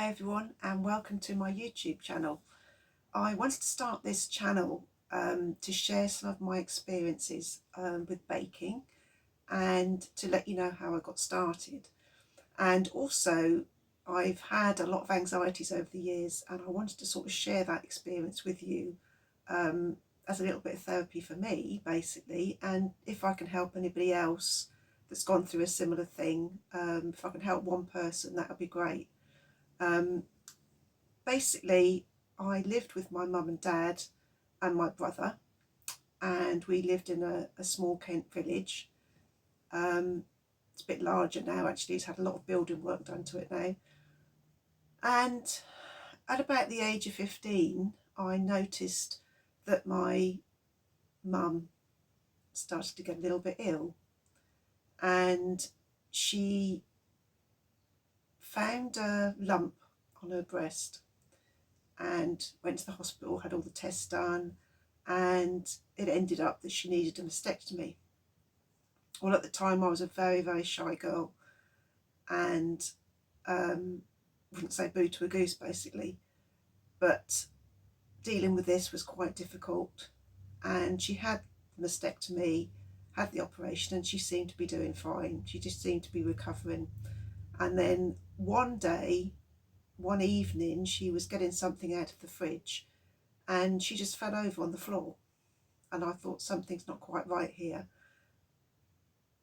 everyone, and welcome to my YouTube channel. I wanted to start this channel to share some of my experiences with baking and to let you know how I got started. And also, I've had a lot of anxieties over the years, and I wanted to sort of share that experience with you as a little bit of therapy for me, basically. And if I can help anybody else that's gone through a similar thing, if I can help one person, that would be great. Basically, I lived with my mum and dad and my brother, and we lived in a small Kent village. It's a bit larger now, actually. It's had a lot of building work done to it now. And at about the age of 15, I noticed that my mum started to get a little bit ill, and she found a lump on her breast and went to the hospital, had all the tests done, and it ended up that she needed a mastectomy. Well, at the time I was a very, very shy girl, and wouldn't say boo to a goose, basically, but dealing with this was quite difficult. And she had the mastectomy, had the operation, and she seemed to be doing fine. She just seemed to be recovering. And then one evening, she was getting something out of the fridge, and she just fell over on the floor. And I thought, something's not quite right here.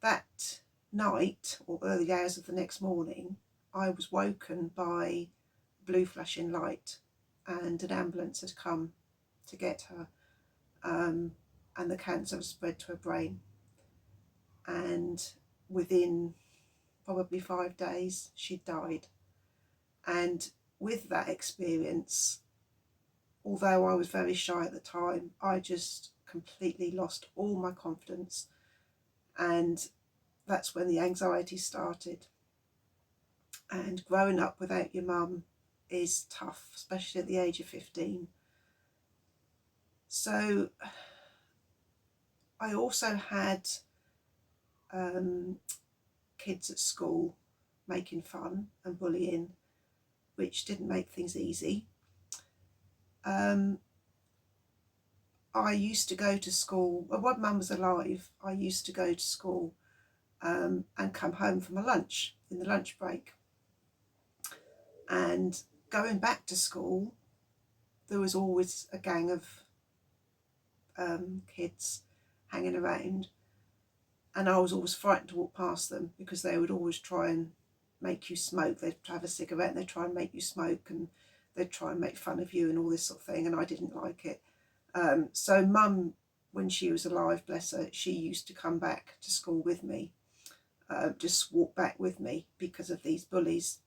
That night, or early hours of the next morning, I was woken by blue flashing light, and an ambulance had come to get her, and the cancer was spread to her brain. And within probably 5 days, she died. And with that experience, although I was very shy at the time, I just completely lost all my confidence, and that's when the anxiety started. And growing up without your mum is tough, especially at the age of 15. So I also had kids at school making fun and bullying, which didn't make things easy. I used to go to school, when Mum was alive, I used to go to school and come home for my lunch in the lunch break. And going back to school, there was always a gang of kids hanging around, and I was always frightened to walk past them because they would always try and make you smoke. They'd have a cigarette and they'd try and make you smoke, and they'd try and make fun of you and all this sort of thing, and I didn't like it. So Mum, when she was alive, bless her, she used to come back to school with me, just walk back with me because of these bullies.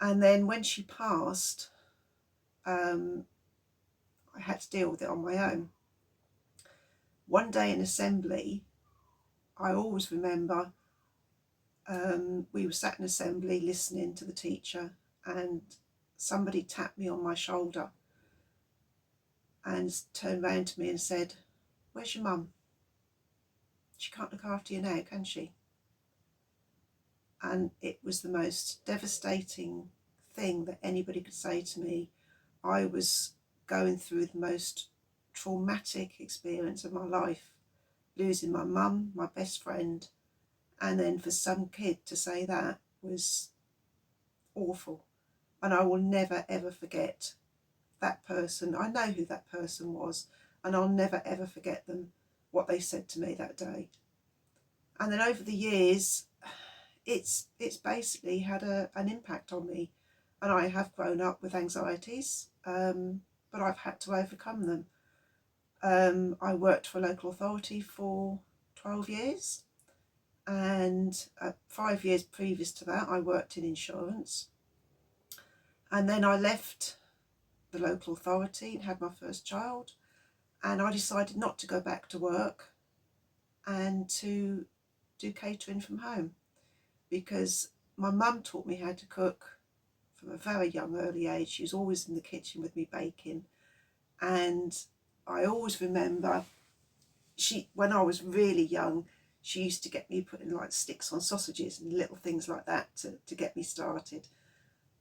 And then when she passed, I had to deal with it on my own. One day in assembly, I always remember, we were sat in assembly listening to the teacher, and somebody tapped me on my shoulder and turned round to me and said, "Where's your mum? She can't look after you now, can she?" And it was the most devastating thing that anybody could say to me. I was going through the most traumatic experience of my life, losing my mum, my best friend, and then for some kid to say that was awful. And I will never ever forget that person. I know who that person was, and I'll never ever forget them, what they said to me that day. And then over the years, it's basically had an impact on me, and I have grown up with anxieties, but I've had to overcome them. I worked for a local authority for 12 years, and 5 years previous to that I worked in insurance. And then I left the local authority and had my first child, and I decided not to go back to work and to do catering from home, because my mum taught me how to cook from a very young early age. She was always in the kitchen with me baking, and I always remember when I was really young, she used to get me putting like sticks on sausages and little things like that to get me started.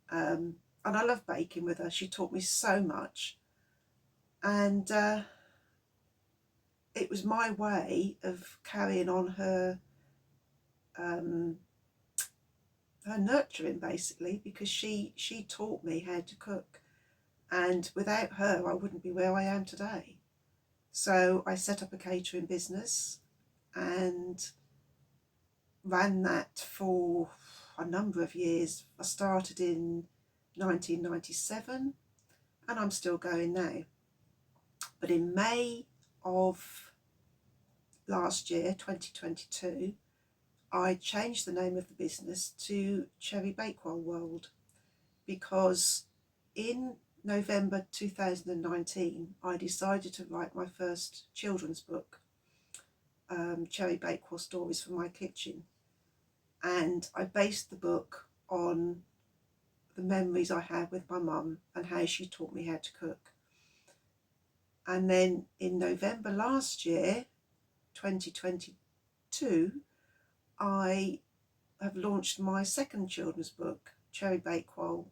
And I love baking with her. She taught me so much, and it was my way of carrying on um, her nurturing, basically, because she taught me how to cook, and without her I wouldn't be where I am today. So I set up a catering business and ran that for a number of years. I started in 1997 and I'm still going now. But in May of last year, 2022, I changed the name of the business to Cherry Bakewell World, because in November 2019 I decided to write my first children's book, Cherry Bakewell Stories from My Kitchen, and I based the book on the memories I had with my mum and how she taught me how to cook. And then in November last year, 2022, I have launched my second children's book, Cherry Bakewell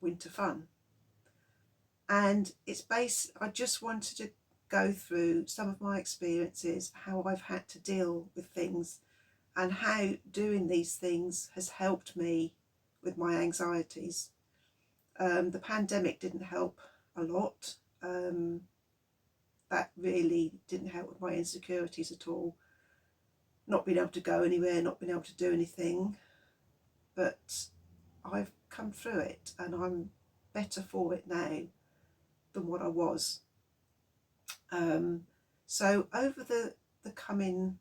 Winter Fun. And it's based, I just wanted to go through some of my experiences, how I've had to deal with things, and how doing these things has helped me with my anxieties. The pandemic didn't help a lot. That really didn't help with my insecurities at all. Not being able to go anywhere, not being able to do anything. But I've come through it and I'm better for it now than what I was. So over the coming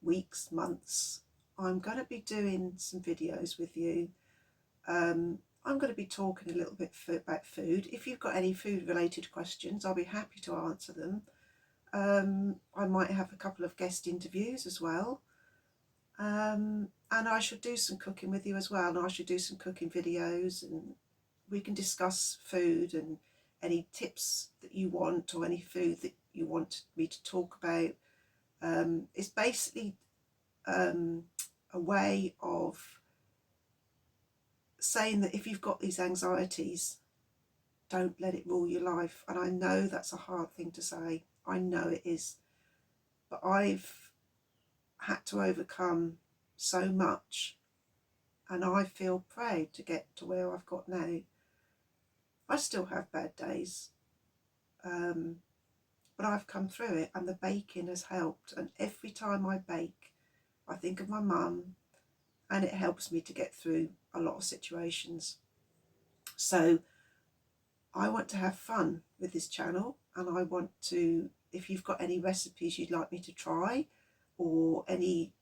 weeks, months, I'm going to be doing some videos with you. I'm going to be talking a little bit about food. If you've got any food related questions, I'll be happy to answer them. I might have a couple of guest interviews as well. And I should do some cooking with you as well. And I should do some cooking videos, and we can discuss food and any tips that you want, or any food that you want me to talk about. It's basically a way of saying that if you've got these anxieties, don't let it rule your life. And I know that's a hard thing to say. I know it is. But I've had to overcome so much, and I feel proud to get to where I've got now. I still have bad days, but I've come through it, and the baking has helped. And every time I bake, I think of my mum, and it helps me to get through a lot of situations. So I want to have fun with this channel, and I want to, if you've got any recipes you'd like me to try, or any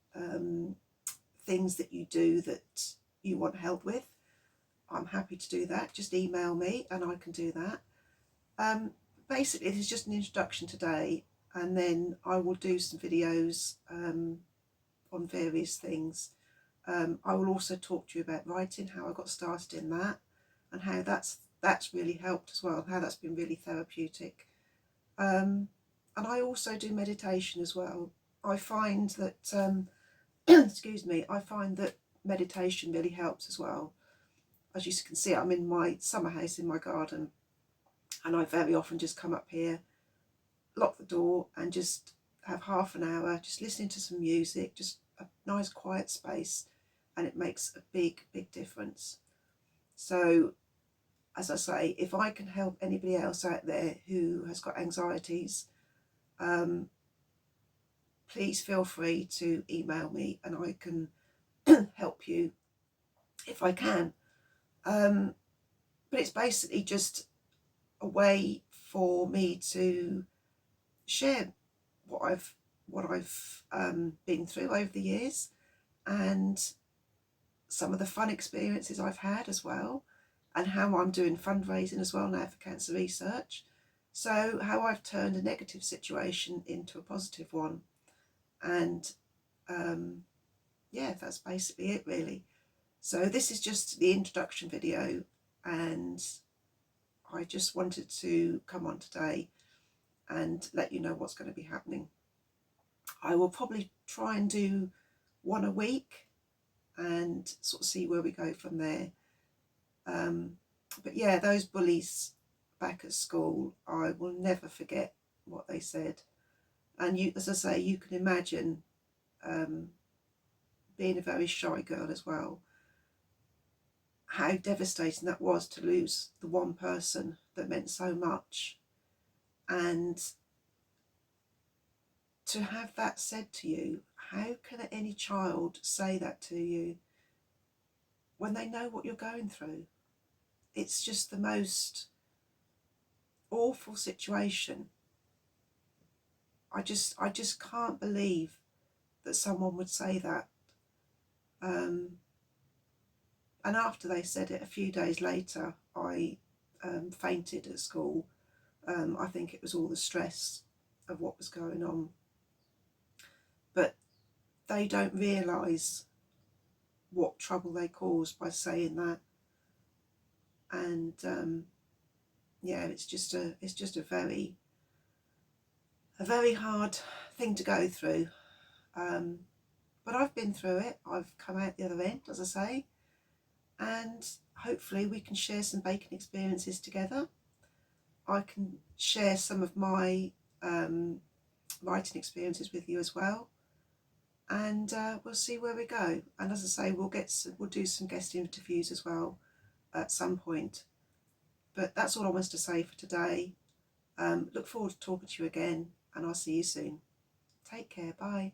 things that you do that you want help with, I'm happy to do that. Just email me and I can do that. Basically, this is just an introduction today, and then I will do some videos on various things. I will also talk to you about writing, how I got started in that, and how that's really helped as well, how that's been really therapeutic. And I also do meditation as well. I find that, excuse me, I find that meditation really helps as well. As you can see, I'm in my summer house in my garden, and I very often just come up here, lock the door, and just have half an hour just listening to some music, just a nice quiet space, and it makes a big difference. So as I say, if I can help anybody else out there who has got anxieties, please feel free to email me and I can help you if I can. But it's basically just a way for me to share what I've been through over the years, and some of the fun experiences I've had as well, and how I'm doing fundraising as well now for cancer research. So how I've turned a negative situation into a positive one. And yeah, that's basically it really. So this is just the introduction video, and I just wanted to come on today and let you know what's going to be happening. I will probably try and do one a week and sort of see where we go from there. But yeah, those bullies back at school, I will never forget what they said. And you, as I say, you can imagine um, being a very shy girl as well, how devastating that was to lose the one person that meant so much. And to have that said to you, how can any child say that to you when they know what you're going through? It's just the most awful situation. I just can't believe that someone would say that. Um, and after they said it, a few days later, I fainted at school. I think it was all the stress of what was going on. But they don't realise what trouble they caused by saying that. And yeah, it's just a very hard thing to go through. But I've been through it. I've come out the other end, as I say, and hopefully we can share some baking experiences together. I can share some of my writing experiences with you as well, and we'll see where we go. And as I say, we'll do some guest interviews as well at some point. But that's all I wanted to say for today. Look forward to talking to you again, and I'll see you soon. Take care. Bye.